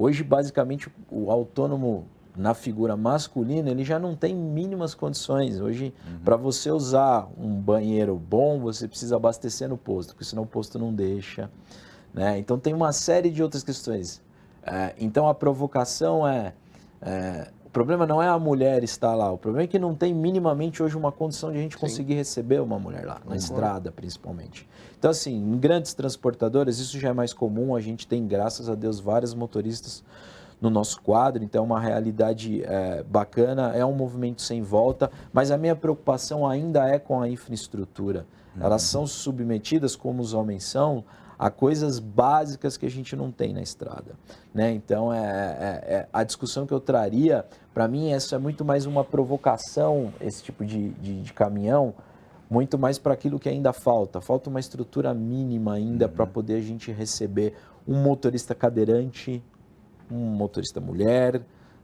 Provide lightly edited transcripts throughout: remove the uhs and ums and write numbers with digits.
Hoje, basicamente, o autônomo na figura masculina, ele já não tem mínimas condições. Hoje, para você usar um banheiro bom, você precisa abastecer no posto, porque senão o posto não deixa, né? Então, tem uma série de outras questões. Então, a provocação o problema não é a mulher estar lá, o problema é que não tem minimamente hoje uma condição de a gente conseguir receber uma mulher lá, na estrada principalmente. Então, assim, em grandes transportadoras, isso já é mais comum, a gente tem, graças a Deus, vários motoristas no nosso quadro, então é uma realidade bacana, é um movimento sem volta, mas a minha preocupação ainda é com a infraestrutura. Elas são submetidas, como os homens são, a coisas básicas que a gente não tem na estrada, né? Então, a discussão que eu traria, para mim, essa é muito mais uma provocação, esse tipo de caminhão, muito mais para aquilo que ainda falta. Falta uma estrutura mínima ainda para poder a gente receber um motorista cadeirante, um motorista mulher,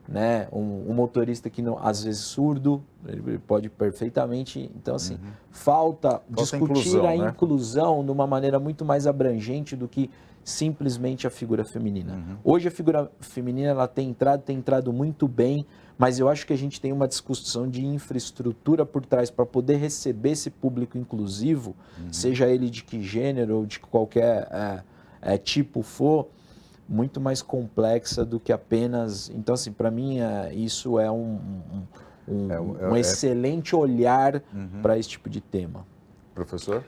né? Um motorista que não, às vezes surdo, ele pode perfeitamente. Então, assim, falta discutir a inclusão de uma maneira muito mais abrangente do que simplesmente a figura feminina. Hoje a figura feminina ela tem entrado muito bem, mas eu acho que a gente tem uma discussão de infraestrutura por trás para poder receber esse público inclusivo, seja ele de que gênero ou de qualquer tipo for, muito mais complexa do que apenas... Então, assim, para mim, isso é um excelente olhar para esse tipo de tema. Professor?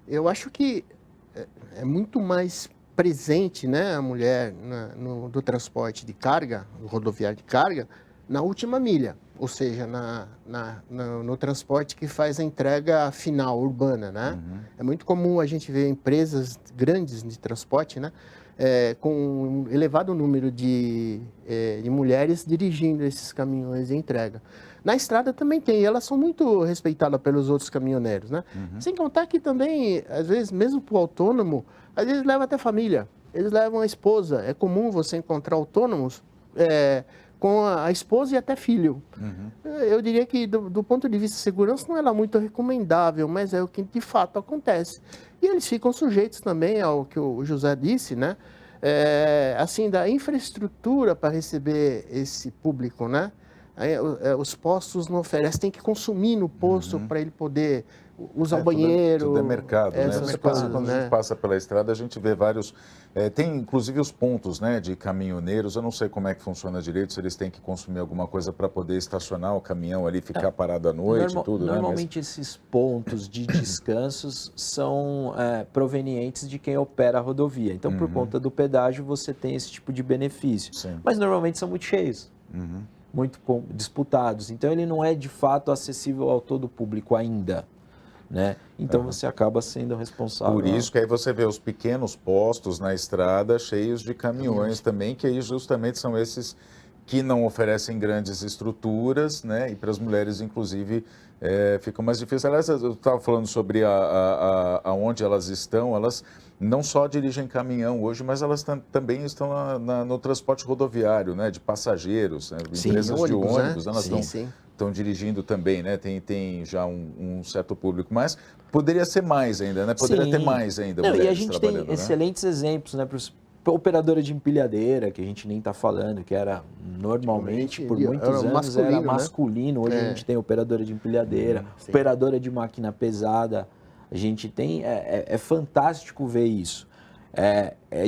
Eu acho que é muito mais presente, né, a mulher do transporte de carga, no rodoviário de carga, na última milha, ou seja, no transporte que faz a entrega final, urbana, né? É muito comum a gente ver empresas grandes de transporte, né, com um elevado número de mulheres dirigindo esses caminhões de entrega. Na estrada também tem, e elas são muito respeitadas pelos outros caminhoneiros, né? Sem contar que também, às vezes, mesmo para o autônomo, às vezes leva até família, eles levam a esposa. É comum você encontrar autônomos com a esposa e até filho. Eu diria que, do ponto de vista de segurança, não é lá muito recomendável, mas é o que de fato acontece. E eles ficam sujeitos também ao que o José disse, né? Assim, da infraestrutura para receber esse público, né? Os postos não oferecem, tem que consumir no posto para ele poder usar o banheiro. Tudo é mercado, né? Quando a gente passa pela estrada, a gente vê vários... tem inclusive os pontos, né, de caminhoneiros. Eu não sei como é que funciona direito, se eles têm que consumir alguma coisa para poder estacionar o caminhão ali, ficar parado à noite e tudo, Normalmente, né? Esses pontos de descansos são provenientes de quem opera a rodovia. Então, por conta do pedágio, você tem esse tipo de benefício. Sim. Mas normalmente são muito cheios. Muito disputados. Então, ele não é de fato acessível ao todo público ainda, né? Então, você acaba sendo responsável. Por isso que aí você vê os pequenos postos na estrada cheios de caminhões também, que aí justamente são esses que não oferecem grandes estruturas, né? E para as mulheres, inclusive, fica mais difícil. Aliás, eu estava falando sobre aonde elas estão, elas não só dirigem caminhão hoje, mas elas também estão no transporte rodoviário, né? De passageiros, né? Empresas de ônibus, né? Elas estão dirigindo também, né? Tem já um certo público, mas poderia ser mais ainda, né? Poderia ter mais ainda mulheres e a gente tem excelentes exemplos, né? Operadora de empilhadeira, que a gente nem está falando, que era normalmente, por muitos anos, era masculino. Hoje a gente tem operadora de empilhadeira, operadora de máquina pesada. A gente tem... É fantástico ver isso.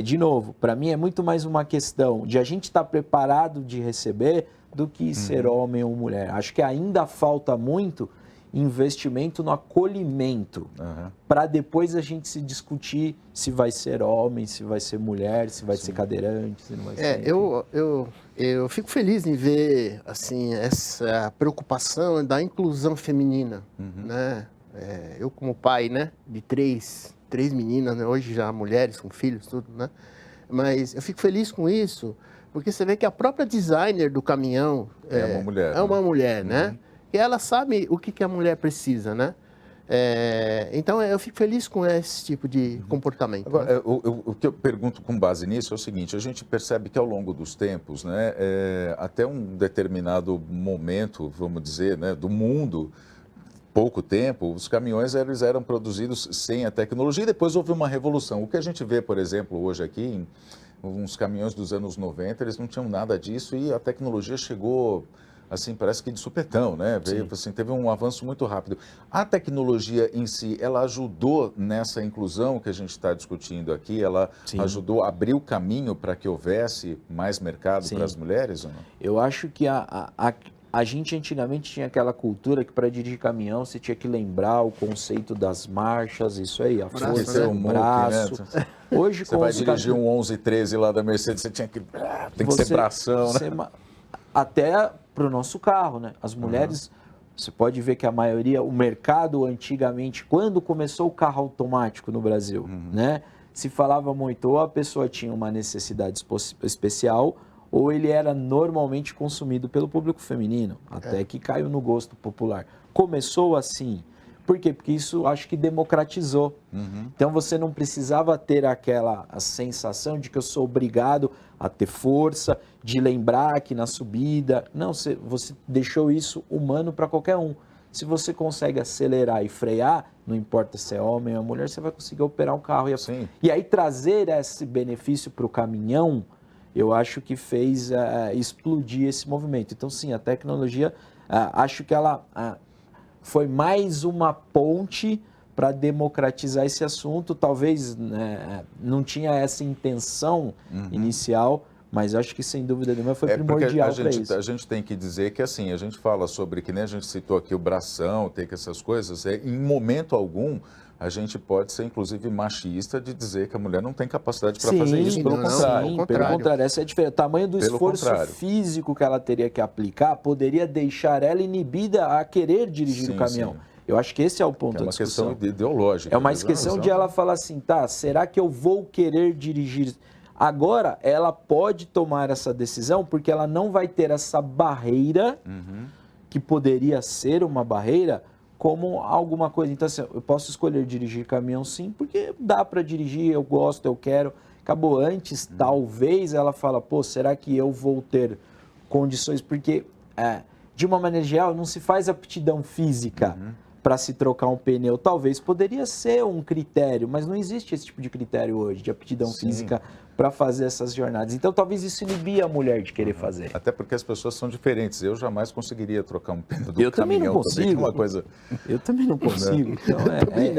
De novo, para mim é muito mais uma questão de a gente estar preparado de receber do que ser homem ou mulher. Acho que ainda falta muito investimento no acolhimento, para depois a gente se discutir se vai ser homem, se vai ser mulher, se vai ser cadeirante, se não vai ser... Eu fico feliz em ver assim, essa preocupação da inclusão feminina, né? Eu como pai, né, de três meninas, né? Hoje já mulheres com filhos, tudo, né? Mas eu fico feliz com isso, porque você vê que a própria designer do caminhão é uma mulher, né? E ela sabe o que a mulher precisa, né? Então, eu fico feliz com esse tipo de comportamento. Agora, né? O que eu pergunto com base nisso é o seguinte, a gente percebe que ao longo dos tempos, né, até um determinado momento, vamos dizer, né, do mundo, pouco tempo, os caminhões eles eram produzidos sem a tecnologia e depois houve uma revolução. O que a gente vê, por exemplo, hoje aqui uns caminhões dos anos 90, eles não tinham nada disso e a tecnologia chegou, assim, parece que de supetão, né? Veio, assim, teve um avanço muito rápido. A tecnologia em si, ela ajudou nessa inclusão que a gente está discutindo aqui? Ela Sim. ajudou a abrir o caminho para que houvesse mais mercado Sim. para as mulheres ou não? Eu acho que a gente antigamente tinha aquela cultura que para dirigir caminhão você tinha que lembrar o conceito das marchas, isso aí, a Braço, força né? do O muque, braço. né? Hoje, Você vai dirigir um 1113 lá da Mercedes, você tinha que... tem que ser bração, né? Até para o nosso carro, né? As mulheres, você pode ver que a maioria, o mercado antigamente, quando começou o carro automático no Brasil, né? Se falava muito, ou a pessoa tinha uma necessidade especial, ou ele era normalmente consumido pelo público feminino, até que caiu no gosto popular. Começou assim. Por quê? Porque isso acho que democratizou. Então você não precisava ter a sensação de que eu sou obrigado a ter força, de lembrar que na subida... Não, você deixou isso humano para qualquer um. Se você consegue acelerar e frear, não importa se é homem ou mulher, você vai conseguir operar um carro. E aí trazer esse benefício para o caminhão, eu acho que fez explodir esse movimento. Então, sim, a tecnologia, acho que ela foi mais uma ponte para democratizar esse assunto. Talvez não tinha essa intenção inicial, mas acho que, sem dúvida nenhuma, foi primordial para isso. A gente tem que dizer que, assim, a gente fala sobre, que nem a gente citou aqui, o bração, ter que essas coisas, em momento algum... a gente pode ser, inclusive, machista de dizer que a mulher não tem capacidade para fazer isso. Pelo contrário. Pelo contrário, essa é a diferença. O tamanho do esforço físico que ela teria que aplicar poderia deixar ela inibida a querer dirigir o caminhão. Sim. Eu acho que esse é o ponto da discussão. É uma questão ideológica. É uma questão de ela falar assim, tá, será que eu vou querer dirigir? Agora, ela pode tomar essa decisão porque ela não vai ter essa barreira, que poderia ser uma barreira, como alguma coisa. Então, assim, eu posso escolher dirigir caminhão sim, porque dá para dirigir, eu gosto, eu quero. Acabou antes, talvez ela fala, pô, será que eu vou ter condições? Porque, de uma maneira geral, não se faz aptidão física para se trocar um pneu. Talvez poderia ser um critério, mas não existe esse tipo de critério hoje, de aptidão física para fazer essas jornadas. Então, talvez isso inibia a mulher de querer fazer. Até porque as pessoas são diferentes. Eu jamais conseguiria trocar um pneu do caminhão. Eu também não consigo. Uma coisa... Eu também não consigo. Então,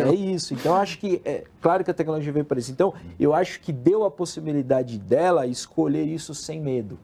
é isso. Então, acho que, claro que a tecnologia veio para isso. Então, eu acho que deu a possibilidade dela escolher isso sem medo.